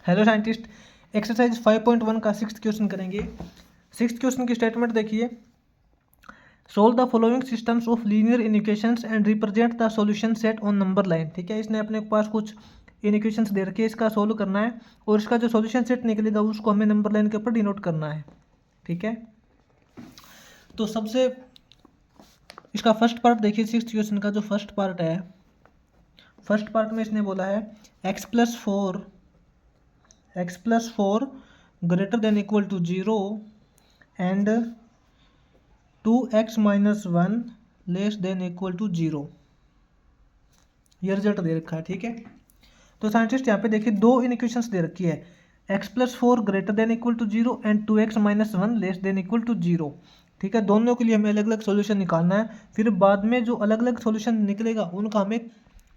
Hello scientist, exercise 5.1 का 6th question करेंगे। 6th question की स्टेटमेंट देखिए। Solve the following systems of linear equations and represent the solution set on number line. ठीक है, इसने अपने पास कुछ इक्वेशंस दे रखे हैं, इसका सोल्व करना है और इसका जो सॉल्यूशन सेट निकलेगा उसको हमें नंबर लाइन के ऊपर डिनोट करना है। ठीक है, तो सबसे इसका फर्स्ट पार्ट देखिए। 6th क्वेश्चन का जो फर्स्ट पार्ट है, फर्स्ट पार्ट में इसने बोला है x plus four greater than equal to 0 and 2x minus 1 less than equal to 0। ये रिजल्ट दे रखा है। ठीक है, तो साइंटिस्ट यहाँ पे देखिए दो इक्वेशंस दे रखी है, x plus four greater than equal to 0 and 2x minus 1 less than equal to 0। ठीक है, दोनों के लिए हमें अलग अलग सॉल्यूशन निकालना है। फिर बाद में जो अलग अलग सॉल्यूशन निकलेगा उनका हमें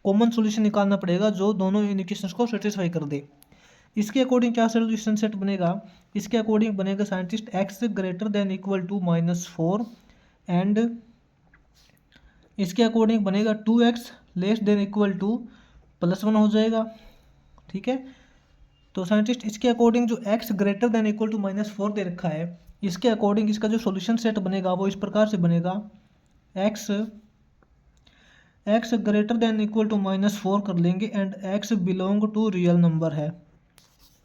कॉमन सॉल्यूशन निकालना पड़ेगा जो दोनों इक्वेशंस को सेटिस्फाई कर दे। इसके अकॉर्डिंग क्या सॉल्यूशन सेट बनेगा? इसके अकॉर्डिंग बनेगा scientist x greater than equal to -4 and इसके अकॉर्डिंग बनेगा 2x less than equal to +1 हो जाएगा। ठीक है, तो साइंटिस्ट इसके अकॉर्डिंग जो x greater than equal to -4 दे रखा है, इसके अकॉर्डिंग इसका जो सॉल्यूशन सेट बनेगा वो इस प्रकार से बनेगा। x greater than equal to -4 कर लेंगे and x belong to real number है।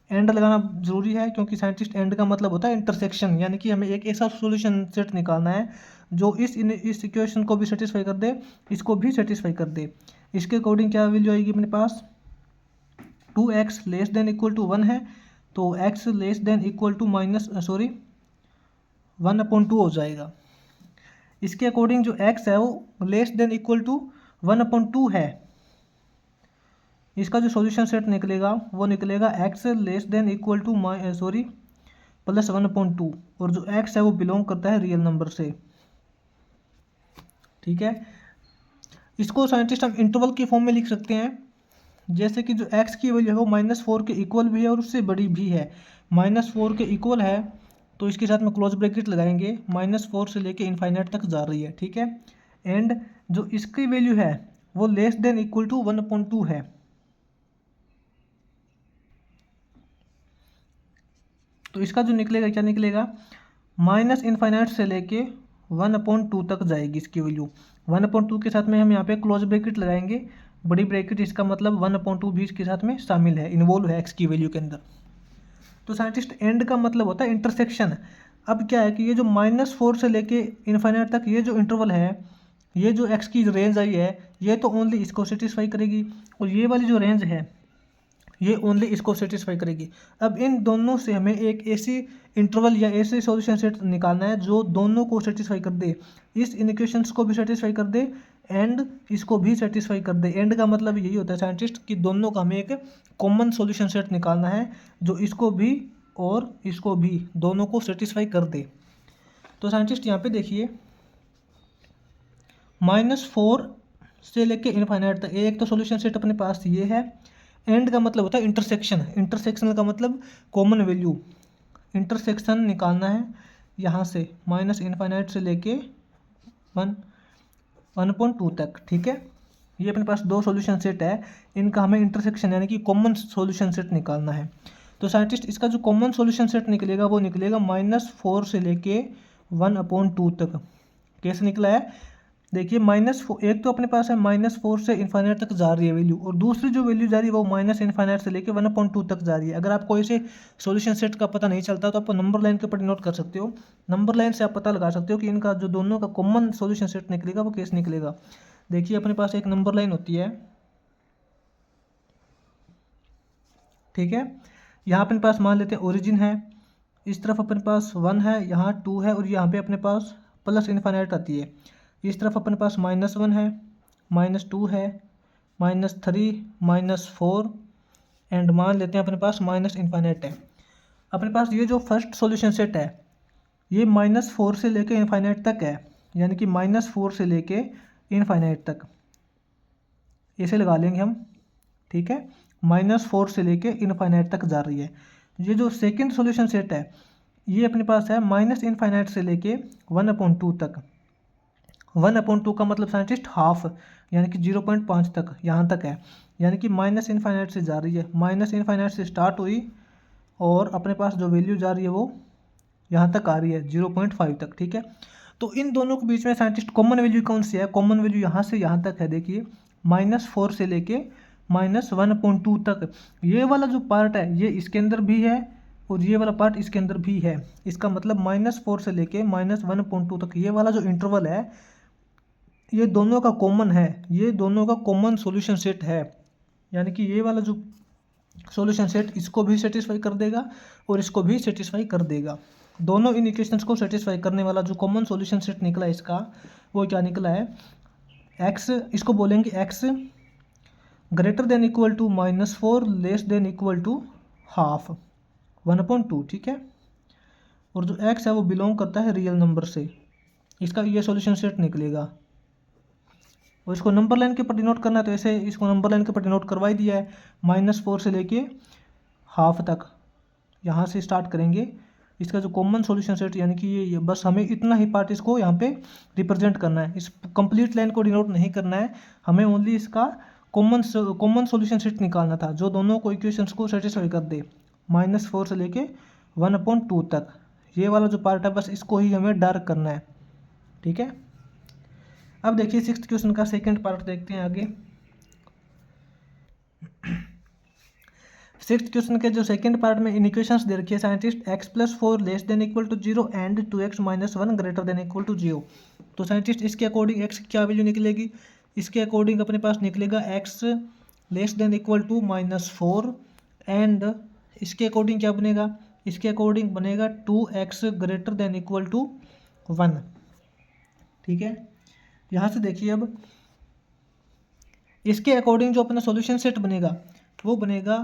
एंड लगाना जरूरी है क्योंकि साइंटिस्ट एंड का मतलब होता है इंटरसेक्शन, यानी कि हमें एक ऐसा सॉल्यूशन सेट निकालना है जो इस इक्वेशन को भी सेटिस्फाई कर दे, इसको भी सेटिस्फाई कर दे। इसके अकॉर्डिंग क्या वैल्यू आएगी अपने पास? 2x less than equal to 1 है, तो x less than equal to 1/2 हो जाएगा। इसके अकॉर्डिंग जो x है वो लेस देन इक्वल टू 1/2 है। इसका जो सॉल्यूशन सेट निकलेगा वो निकलेगा x less than equal to +1/2 और जो x है वो बिलोंग करता है रियल नंबर से। ठीक है, इसको साइंटिस्ट हम इंटरवल की फॉर्म में लिख सकते हैं, जैसे कि जो x की वैल्यू है वो -4 के इक्वल भी है और उससे बड़ी भी है। -4 के इक्वल है तो इसके साथ में क्लोज ब्रैकेट लगाएंगे, -4 से लेके इनफाइनाइट तक जा रही है। ठीक है, एंड जो इसकी वैल्यू है वो लेस देन इक्वल टू 1/2 है। तो इसका जो निकलेगा क्या निकलेगा? -इनफाइनाइट से लेके 1/2 तक जाएगी इसकी वैल्यू। 1/2 के साथ में हम यहाँ पे क्लोज ब्रैकेट लगाएंगे, बड़ी ब्रैकेट, इसका मतलब 1/2 भी इसके साथ में शामिल है, इन्वॉल्व है एक्स की वैल्यू के अंदर। तो साइंटिस्ट एंड का मतलब होता है इंटरसेक्शन। अब क्या है कि ये जो -4 से लेके इनफाइनाइट तक ये जो इंटरवल है, ये जो एक्स की रेंज आई है, ये तो ओनली इसको सेटिस्फाई करेगी और ये वाली जो रेंज है ये ओनली इसको सेटिस्फाई करेगी। अब इन दोनों से हमें एक ऐसी इंटरवल या ऐसे सॉल्यूशन सेट निकालना है जो दोनों को सेटिस्फाई कर दे, इस इक्वेशंस को भी सेटिस्फाई कर दे एंड इसको भी सेटिस्फाई कर दे। एंड का मतलब यही होता है साइंटिस्ट कि दोनों का हमें एक कॉमन सॉल्यूशन सेट निकालना है जो इसको भी और इसको भी दोनों को सेटिस्फाई कर दे। तो साइंटिस्ट यहाँ पे देखिए -4 से लेके इनफाइनाइट तक एक तो सॉल्यूशन सेट अपने पास ये है। एंड का मतलब होता है इंटरसेक्शन, इंटरसेक्शन का मतलब कॉमन वैल्यू, इंटरसेक्शन निकालना है यहाँ से -इनफाइनाइट से लेके 1/2 तक। ठीक है, ये अपने पास दो सॉल्यूशन सेट है, इनका हमें इंटरसेक्शन यानी कि कॉमन सॉल्यूशन सेट निकालना है। तो साइंटिस्ट इसका जो कॉमन सॉल्यूशन सेट निकलेगा वो निकलेगा -4 से लेके 1/2 तक। कैसे निकला है देखिए, एक तो अपने पास है -4 से इनफाइनाइट तक जा रही है वैल्यू और दूसरी जो वैल्यू जा रही है वो -इनफाइनाइट से लेके 1/2 तक जा रही है। अगर आपको ऐसे सॉल्यूशन सेट का पता नहीं चलता तो आप नंबर लाइन के ऊपर नोट कर सकते हो, नंबर लाइन से आप पता लगा सकते हो कि इनका जो दोनों का कॉमन सॉल्यूशन सेट निकलेगा वो कैसे निकलेगा। देखिए अपने पास एक नंबर लाइन होती है, ठीक है, यहाँ अपने पास मान लेते हैं ओरिजिन है, इस तरफ अपने पास 1 है, यहाँ 2 है और यहाँ पे अपने पास प्लस इनफाइनाइट आती है। इस तरफ अपने पास -1 है, -2 है, -3, -4 एंड मान लेते हैं अपने पास -इनफाइनाइट है। अपने पास ये जो फर्स्ट सॉल्यूशन सेट है ये -4 से लेके इनफाइनाइट तक है, यानी कि -4 से लेके इनफाइनाइट तक, ऐसे लगा लेंगे हम। ठीक है, -4 से लेके इनफाइनाइट तक जा रही है। ये जो सेकंड सॉल्यूशन सेट है ये अपने पास है -इनफाइनाइट से लेके 1/2 तक। 1/2 का मतलब साइंटिस्ट हाफ, यानी कि 0.5 तक, यहाँ तक है, यानी कि माइनस इनफाइनाइट से जा रही है, माइनस इनफाइनाइट से स्टार्ट हुई और अपने पास जो वैल्यू जा रही है वो यहाँ तक आ रही है 0.5 तक, ठीक है। तो इन दोनों के बीच में साइंटिस्ट कॉमन वैल्यू कौन सी है? कॉमन वैल्यू यहाँ से यहाँ तक है, देखिए -4 से लेके -1.2 तक। ये वाला जो पार्ट है ये इसके अंदर भी है और ये वाला पार्ट इसके अंदर भी है। इसका मतलब -4 से लेके -1.2 तक ये वाला जो इंटरवल है ये दोनों का कॉमन है, ये दोनों का कॉमन सॉल्यूशन सेट है। यानी कि ये वाला जो सॉल्यूशन सेट इसको भी सेटिस्फाई कर देगा और इसको भी सेटिस्फाई कर देगा। दोनों इन इक्वेशंस को सेटिस्फाई करने वाला जो कॉमन सॉल्यूशन सेट निकला इसका वो क्या निकला है? x, इसको बोलेंगे x greater than equal to -4 less than equal to half 1/2, ठीक है। और जो x है वो बिलोंग करता है रियल नंबर से, इसका ये सॉल्यूशन सेट निकलेगा। और इसको नंबर लाइन के ऊपर डिनोट करना है तो ऐसे इसको नंबर लाइन के ऊपर डिनोट करवा ही दिया है। -4 से लेके हाफ तक यहाँ से स्टार्ट करेंगे। इसका जो कॉमन सॉल्यूशन सेट यानी कि ये बस हमें इतना ही पार्ट इसको यहाँ पे रिप्रेजेंट करना है, इस कंप्लीट लाइन को डिनोट नहीं करना है, हमें ओनली इसका कॉमन सॉल्यूशन सेट निकालना था जो दोनों को इक्वेशंस को सेटिस्फाई कर दे। -4 से लेके 1/2 तक ये वाला जो पार्ट है बस इसको ही हमें डार्क करना है, ठीक है। अब देखिए 6th क्वेश्चन का सेकंड पार्ट देखते हैं आगे। 6th क्वेश्चन के जो सेकंड पार्ट में इन इक्वेशंस दे रखी है scientist x+4 less than equal to 0 and 2x - 1 greater than equal to 0। तो साइंटिस्ट इसके अकॉर्डिंग x की क्या वैल्यू निकलेगी? इसके अकॉर्डिंग अपने पास निकलेगा x less than equal to -4 and इसके अकॉर्डिंग क्या बनेगा? इसके अकॉर्डिंग बनेगा 2x greater than equal to 1, ठीक है। यहाँ से देखिए अब इसके अकॉर्डिंग जो अपना सॉल्यूशन सेट बनेगा वो बनेगा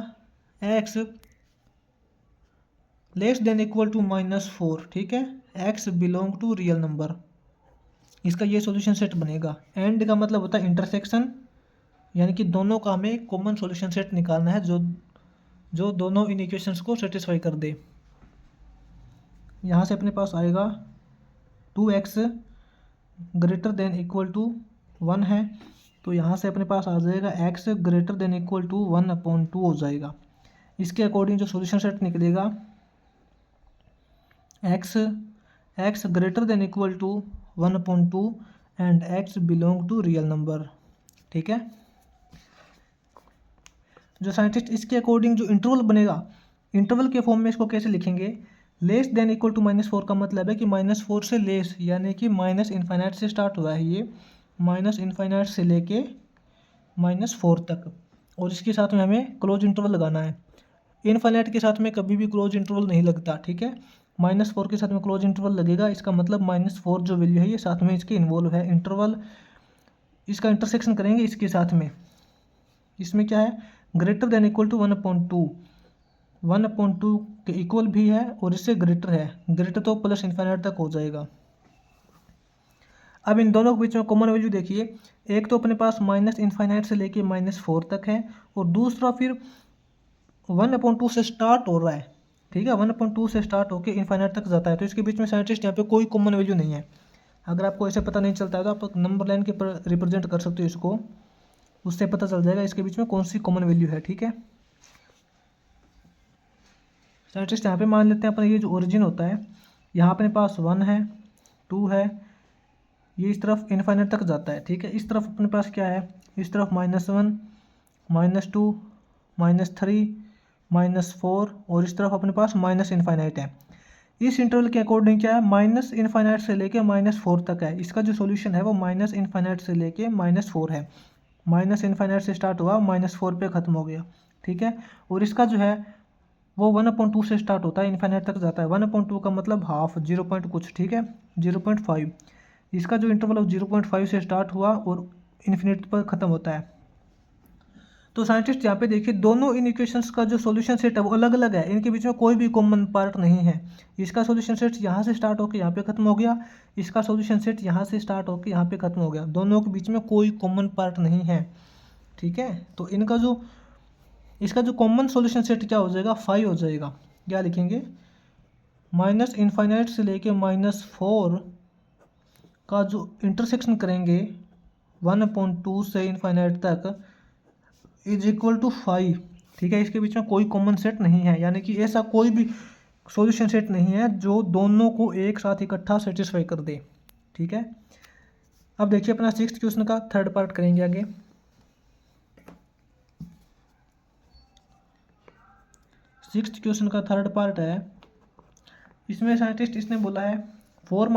x less than equal to -4, ठीक है। x belong to real number, इसका ये सॉल्यूशन सेट बनेगा। एंड का मतलब होता है इंटरसेक्शन, यानी कि दोनों का हमें कॉमन सॉल्यूशन सेट निकालना है जो दोनों इन इक्वेशंस को सेटिस्फाई कर दे। यहाँ से अपने पास आएगा 2x greater than equal to 1 है, तो यहाँ से अपने पास आ जाएगा x greater than equal to 1/2 हो जाएगा। इसके अकॉर्डिंग जो सॉल्यूशन सेट निकलेगा x greater than equal to 1/2 and x belong to real number, ठीक है। जो साइंटिस्ट इसके अकॉर्डिंग जो इंटरवल बनेगा, इंटरवल के फॉर्म में इसको कैसे लिखेंगे? लेस देन इक्वल टू -4 का मतलब है कि -4 से लेस, यानी कि -इनफाइनाइट से स्टार्ट हुआ है ये, -इनफाइनाइट से लेके -4 तक, और इसके साथ में हमें क्लोज इंटरवल लगाना है। इनफाइनाइट के साथ में कभी भी क्लोज इंटरवल नहीं लगता, ठीक है। -4 के साथ में क्लोज इंटरवल लगेगा, इसका मतलब -4 जो वैल्यू है ये साथ में इसके इन्वॉल्व है। इंटरवल इसका इंटरसेक्शन करेंगे इसके साथ में, इसमें क्या है? ग्रेटर देन इक्वल टू 1/2 के इक्वल भी है और इससे ग्रेटर है, ग्रेटर तो प्लस इनफाइनाइट तक हो जाएगा। अब इन दोनों के बीच में कॉमन वैल्यू देखिए, एक तो अपने पास -इनफाइनाइट से लेके -4 तक है और दूसरा फिर 1/2 से स्टार्ट हो रहा है, ठीक है। 1/2 से स्टार्ट होकर इनफाइनाइट तक जाता है, तो इसके बीच में साइंटिस्ट यहाँ पे कोई कॉमन वैल्यू नहीं है। अगर आपको ऐसे पता नहीं चलता है तो आप नंबर लाइन के पर रिप्रेजेंट कर सकते हो इसको, उससे पता चल जाएगा इसके बीच में कौन सी कॉमन वैल्यू है, ठीक है। साइंटिस्ट यहाँ पे मान लेते हैं अपना ये जो ओरिजिन होता है, यहाँ अपने पास 1 है, 2 है, ये इस तरफ इनफाइनाइट तक जाता है, ठीक है। इस तरफ अपने पास क्या है? इस तरफ -1 -2 -3 -4 और इस तरफ अपने पास -इनफाइनाइट है। इस इंटरवल के अकॉर्डिंग क्या है? -इनफाइनाइट से लेके -4 तक है। इसका जो सॉल्यूशन है वो -इनफाइनाइट से लेके -4 है। -इनफाइनाइट से स्टार्ट हुआ, -4 पे ख़त्म हो गया, ठीक है। और इसका जो है वो 1/2 से स्टार्ट होता है, इनफाइनाइट तक जाता है। 1/2 का मतलब हाफ, 0 पॉइंट कुछ, ठीक है, 0.5। इसका जो इंटरवल है 0.5 से स्टार्ट हुआ और इन्फिनिट पर ख़त्म होता है। तो साइंटिस्ट यहाँ पे देखिए दोनों इन इक्वेशंस का जो सॉल्यूशन सेट है वो अलग अलग है, इनके बीच में कोई भी कॉमन पार्ट नहीं है। इसका सॉल्यूशन सेट यहाँ से स्टार्ट होकर यहाँ पे खत्म हो गया, इसका सॉल्यूशन सेट यहाँ से स्टार्ट होकर यहाँ पे खत्म हो गया, दोनों के बीच में कोई कॉमन पार्ट नहीं है, ठीक है। तो इसका जो कॉमन सॉल्यूशन सेट क्या हो जाएगा? 5 हो जाएगा। क्या लिखेंगे? -इनफाइनाइट से लेके -4 का जो इंटरसेक्शन करेंगे 1/2 से इनफाइनाइट तक, इज इक्वल टू 5, ठीक है। इसके बीच में कोई कॉमन सेट नहीं है, यानी कि ऐसा कोई भी सॉल्यूशन सेट नहीं है जो दोनों को एक साथ इकट्ठा सेटिस्फाई कर दे, ठीक है। अब देखिए अपना 6th क्वेश्चन का थर्ड पार्ट करेंगे आगे। 6th क्वेश्चन का थर्ड पार्ट है, इसमें साइंटिस्ट इसने बोला है 4 -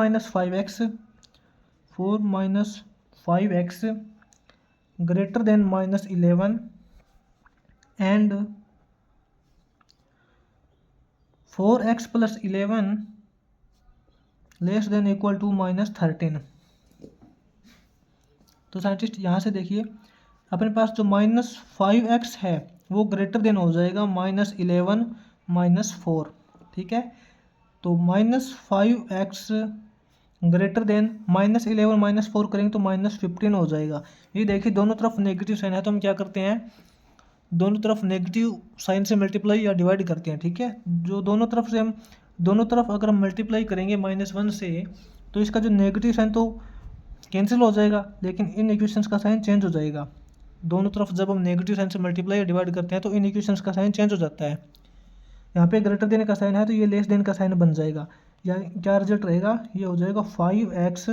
5x greater than -11 and 4x + 11 less than equal to -13। तो साइंटिस्ट यहाँ से देखिए अपने पास जो -5x है वो ग्रेटर देन हो जाएगा -11 -4, ठीक है। तो -5x ग्रेटर देन -11 -4 करेंगे तो -15 हो जाएगा। ये देखिए दोनों तरफ नेगेटिव साइन है तो हम क्या करते हैं, दोनों तरफ नेगेटिव साइन से मल्टीप्लाई या डिवाइड करते हैं, ठीक है। जो दोनों तरफ से हम दोनों तरफ अगर हम मल्टीप्लाई करेंगे -1 से तो इसका जो नेगेटिव साइन तो कैंसिल हो जाएगा, लेकिन इन इक्वेशंस का साइन चेंज हो जाएगा। दोनों तरफ जब हम नेगेटिव साइन से मल्टीप्लाई या डिवाइड करते हैं तो इन इक्वेशंस का साइन चेंज हो जाता है। यहाँ पे ग्रेटर देन का साइन है तो ये लेस देन का साइन बन जाएगा, या क्या रिजल्ट रहेगा, ये हो जाएगा 5x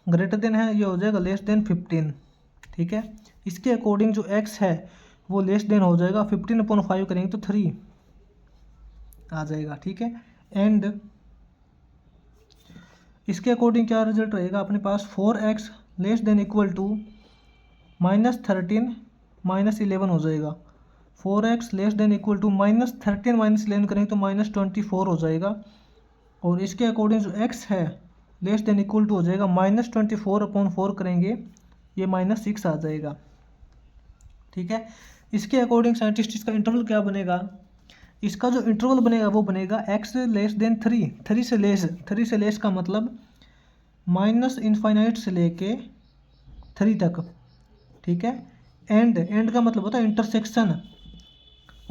ग्रेटर देन है, ये हो जाएगा लेस देन 15, ठीक है। इसके अकॉर्डिंग जो x है वो लेस देन हो जाएगा 15/5 करेंगे तो 3 आ जाएगा, ठीक है। एंड इसके अकॉर्डिंग क्या रिजल्ट रहेगा अपने पास, 4x less than equal to -13 -11 हो जाएगा। 4x less than equal to -13 -11 करेंगे तो -24 हो जाएगा। और इसके अकॉर्डिंग जो x है लेस देन इक्वल टू हो जाएगा -24/4 करेंगे, ये -6 आ जाएगा, ठीक है। इसके अकॉर्डिंग साइंटिस्ट इसका इंटरवल क्या बनेगा, इसका जो इंटरवल बनेगा वो बनेगा x लेस देन 3, 3 से लेस का मतलब -∞ से लेके 3 तक, ठीक है। एंड का मतलब होता है इंटरसेक्शन।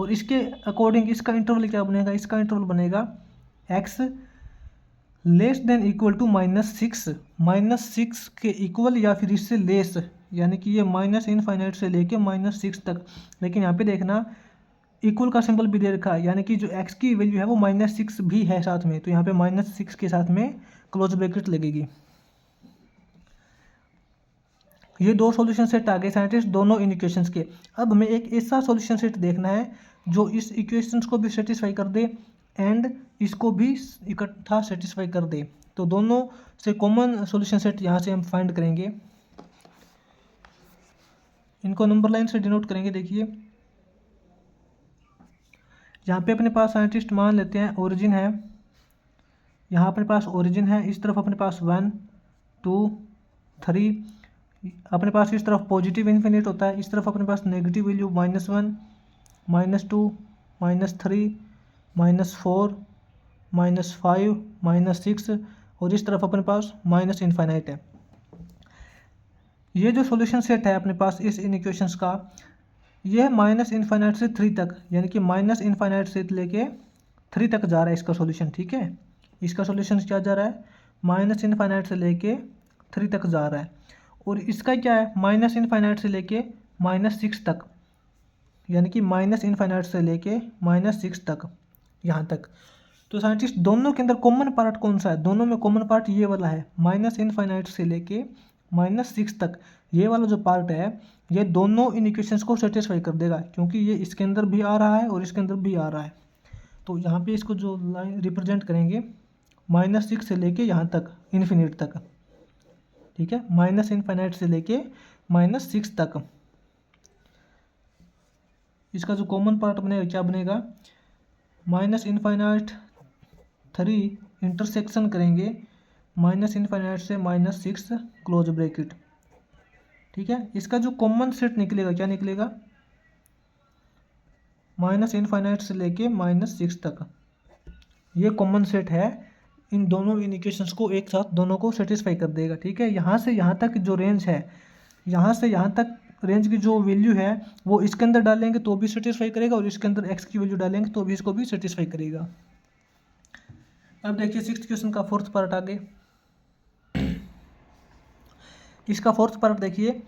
और इसके अकॉर्डिंग इसका इंटरवल क्या बनेगा, इसका इंटरवल बनेगा x less than equal to -6 के इक्वल या फिर इससे लेस, यानी कि ये -∞ से लेके -6 तक। लेकिन यहाँ पे देखना इक्वल का सिंबल भी दे रखा है, यानी कि जो x की वैल्यू है वो -6 भी है साथ में, तो यहाँ पे -6 के साथ में क्लोज ब्रैकेट लगेगी। ये दो सॉल्यूशन सेट आ गए साइंटिस्ट दोनों इन इक्वेशंस के। अब हमें एक ऐसा सॉल्यूशन सेट देखना है जो इस इक्वेशंस को भी सेटिस्फाई कर दे एंड इसको भी इकट्ठा सेटिस्फाई कर दे। तो दोनों से कॉमन सॉल्यूशन सेट यहाँ से हम फाइंड करेंगे, इनको नंबर लाइन से डिनोट करेंगे। देखिए यहाँ पे अपने पास साइंटिस्ट मान लेते हैं ओरिजिन है, यहाँ अपने पास ओरिजिन है, इस तरफ अपने पास 1 2 3, अपने पास इस तरफ पॉजिटिव इन्फिनिट होता है, इस तरफ अपने पास नेगेटिव वैल्यू -1 -2 -3 -4 -5 -6 और इस तरफ अपने पास -∞ है। ये जो सॉल्यूशन सेट है अपने पास इस इन इक्वेशंस का, ये -∞ से 3 तक, यानी कि -∞ से लेके 3 तक जा रहा है इसका सॉल्यूशन, ठीक है। इसका सॉल्यूशन क्या जा रहा है, -∞ से लेके 3 तक जा रहा है। और इसका क्या है, -∞ से लेके -6 तक, यानी कि -∞ से लेके -6 तक, यहाँ तक। तो साइंटिस्ट दोनों के अंदर कॉमन पार्ट कौन सा है, दोनों में कॉमन पार्ट ये वाला है, -∞ से लेके -6 तक। ये वाला जो पार्ट है ये दोनों इन इक्वेशंस को सेटिस्फाई कर देगा, क्योंकि ये इसके अंदर भी आ रहा है और इसके अंदर भी आ रहा है। तो यहाँ पे इसको जो लाइन रिप्रेजेंट करेंगे -6 से लेके यहाँ तक इन्फिनिट तक, ठीक है, -∞ से लेके -6 तक। इसका जो कॉमन पार्ट बनेगा क्या बनेगा, -∞ 3 इंटरसेक्शन करेंगे -∞ से -6 क्लोज ब्रैकेट, ठीक है। इसका जो कॉमन सेट निकलेगा क्या निकलेगा, -∞ से लेके -6 तक, ये कॉमन सेट है। इन दोनों इन इक्वेशंस को एक साथ दोनों को सेटिस्फाई कर देगा, ठीक है। यहाँ से यहाँ तक जो रेंज है, यहाँ से यहाँ तक रेंज की जो वैल्यू है वो इसके अंदर डालेंगे तो भी सेटिस्फाई करेगा, और इसके अंदर x की वैल्यू डालेंगे तो भी इसको भी सेटिस्फाई करेगा। अब देखिए 6th क्वेश्चन का 4th पार्ट आगे। इसका 4th पार्ट देखिए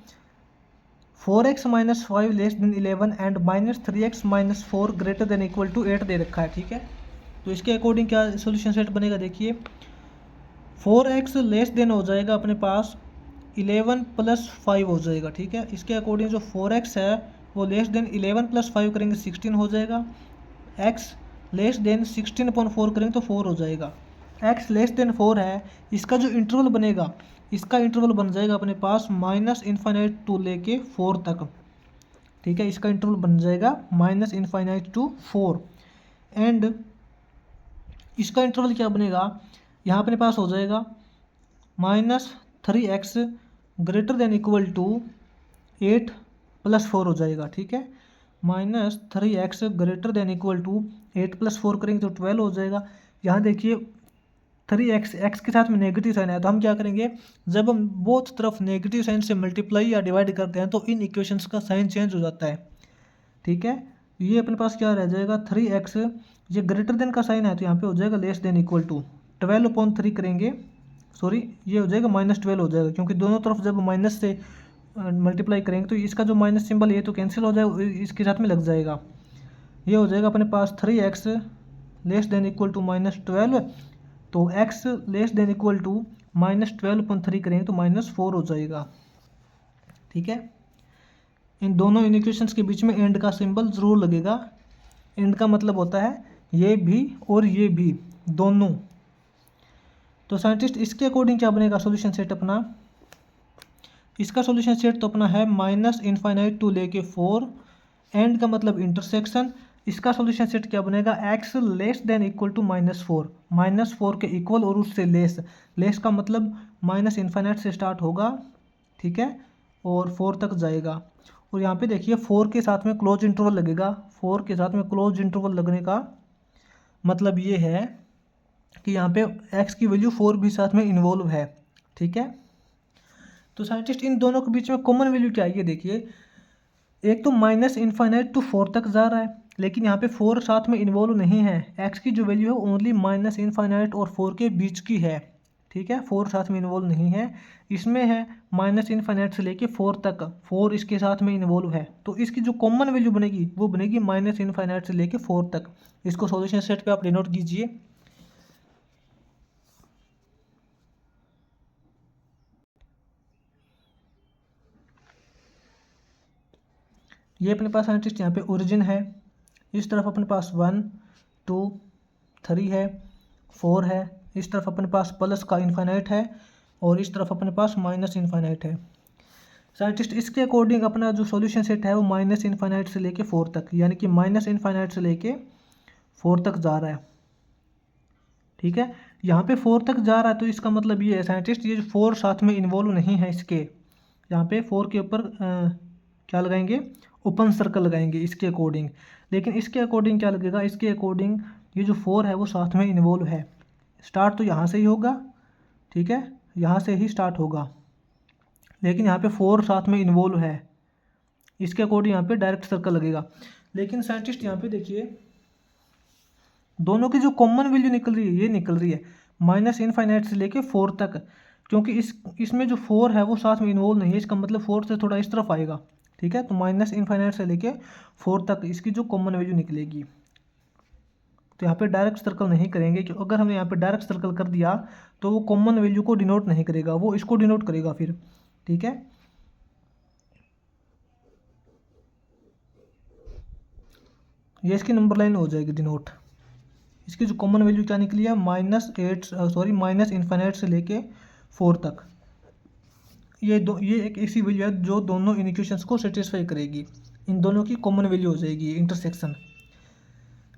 4x minus 5 less than 11 and minus 3x minus 4 greater than equal to 8 दे रखा है, ठीक है। तो इसके अकॉर्डिंग क्या सोल्यूशन सेट बनेगा, देखिए 4x लेस देन हो जाएगा अपने पास 11 प्लस 5 हो जाएगा, ठीक है। इसके अकॉर्डिंग जो 4x है वो लेस देन 11 प्लस 5 करेंगे 16 हो जाएगा। x लेस देन 16/4 करेंगे तो 4 हो जाएगा। x लेस देन 4 है, इसका जो इंटरवल बनेगा, इसका इंटरवल बन जाएगा अपने पास माइनस इनफाइनाइट टू लेके 4 तक, ठीक है। इसका इंटरवल बन जाएगा माइनस इनफाइनाइट टू 4 एंड इसका इंटरवल क्या बनेगा, यहाँ अपने पास हो जाएगा minus 3x greater than equal to 8 plus 4 हो जाएगा, ठीक है। Minus 3x greater than equal to 8 plus 4 करेंगे तो 12 हो जाएगा। यहाँ देखिए 3x x के साथ में नेगेटिव साइन है, तो हम क्या करेंगे, जब हम बोथ तरफ नेगेटिव साइन से मल्टीप्लाई या डिवाइड करते हैं तो इन इक्वेशंस का साइन चेंज हो जाता है, ठीक है। ये अपने पास क्या रह जाएगा 3x, ये ग्रेटर देन का साइन है तो यहाँ पे हो जाएगा लेस देन इक्वल टू 12/3 करेंगे, सॉरी ये हो जाएगा -12 हो जाएगा, क्योंकि दोनों तरफ जब माइनस से मल्टीप्लाई करेंगे तो इसका जो माइनस सिंबल है तो कैंसिल हो जाएगा, इसके साथ में लग जाएगा। ये हो जाएगा अपने पास 3x less than equal to -12, तो x less than equal to -12/3 करेंगे तो -4 हो जाएगा, ठीक है। इन दोनों इक्वेशंस के बीच में एंड का सिंबल ज़रूर लगेगा। एंड का मतलब होता है ये भी और ये भी दोनों। तो साइंटिस्ट इसके अकॉर्डिंग क्या बनेगा सॉल्यूशन सेट अपना, इसका सॉल्यूशन सेट तो अपना है माइनस इनफाइनाइट टू लेके 4, एंड का मतलब इंटरसेक्शन। इसका सॉल्यूशन सेट क्या बनेगा, x less than equal to -4 के इक्वल और उससे लेस का मतलब माइनस इनफाइनाइट से स्टार्ट होगा, ठीक है, और 4 तक जाएगा। और यहाँ पे देखिए 4 के साथ में क्लोज इंटरवल लगेगा। 4 के साथ में क्लोज इंटरवल लगने का मतलब ये है कि यहाँ पे x की वैल्यू 4 भी साथ में इन्वॉल्व है, ठीक है। तो साइंटिस्ट इन दोनों के बीच में कॉमन वैल्यू क्या है, ये देखिए एक तो माइनस इनफाइनाइट टू 4 तक जा रहा है, लेकिन यहाँ पे 4 साथ में इन्वॉल्व नहीं है। x की जो वैल्यू है ओनली माइनस इनफाइनाइट और 4 के बीच की है, ठीक है, 4 साथ में इन्वॉल्व नहीं है। इसमें है माइनस इनफाइनाइट से लेके 4 तक, 4 इसके साथ में इन्वॉल्व है, तो इसकी जो कॉमन वैल्यू बनेगी वो बनेगी माइनस इनफाइनाइट से लेके 4 तक। इसको सॉल्यूशन सेट पे आप डिनोट कीजिए। ये अपने पास साइंटिस्ट यहाँ पे ओरिजिन है, इस तरफ अपने पास 1 2 3 है, 4 है, इस तरफ अपने पास प्लस का इनफाइनाइट है और इस तरफ अपने पास माइनस इनफाइनाइट है। साइंटिस्ट इसके अकॉर्डिंग अपना जो सॉल्यूशन सेट है वो माइनस इनफाइनाइट से लेके 4 तक, यानी कि माइनस इनफाइनाइट से लेके 4 तक जा रहा है, ठीक है। यहाँ पे 4 तक जा रहा है तो इसका मतलब ये है साइंटिस्ट, ये जो 4 साथ में इन्वॉल्व नहीं है इसके, यहाँ पे 4 के ऊपर क्या लगाएंगे, ओपन सर्कल लगाएंगे इसके अकॉर्डिंग। लेकिन इसके अकॉर्डिंग क्या लगेगा, इसके अकॉर्डिंग ये जो 4 है वो साथ में इन्वॉल्व है। स्टार्ट तो यहाँ से ही होगा, ठीक है, यहाँ से ही स्टार्ट होगा, लेकिन यहाँ पे 4 साथ में इन्वॉल्व है, इसके अकॉर्डिंग यहाँ पे डायरेक्ट सर्कल लगेगा। लेकिन साइंटिस्ट यहाँ पे देखिए दोनों की जो कॉमन वैल्यू निकल रही है ये निकल रही है माइनस इनफाइनाइट से लेके 4 तक, क्योंकि इसमें जो 4 है वो साथ में इन्वॉल्व नहीं है, इसका मतलब 4 से थोड़ा इस तरफ आएगा, ठीक है। तो माइनस इनफाइनाइट से लेके 4 तक इसकी जो कॉमन वैल्यू निकलेगी, तो यहाँ पे डायरेक्ट सर्कल नहीं करेंगे, क्योंकि अगर हमने यहाँ पे डायरेक्ट सर्कल कर दिया तो वो कॉमन वैल्यू को डिनोट नहीं करेगा, वो इसको डिनोट करेगा फिर, ठीक है। ये इसकी नंबर लाइन हो जाएगी डिनोट। इसकी जो कॉमन वैल्यू क्या निकली है माइनस इनफाइनाइट से लेके 4 तक। ये एक ऐसी वैल्यू है जो दोनों इन इक्वेशंस को सेटिस्फाई करेगी, इन दोनों की कॉमन वैल्यू हो जाएगी इंटरसेक्शन।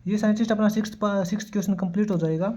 ये साइंटिस्ट अपना सिक्स्थ क्वेश्चन कंप्लीट हो जाएगा।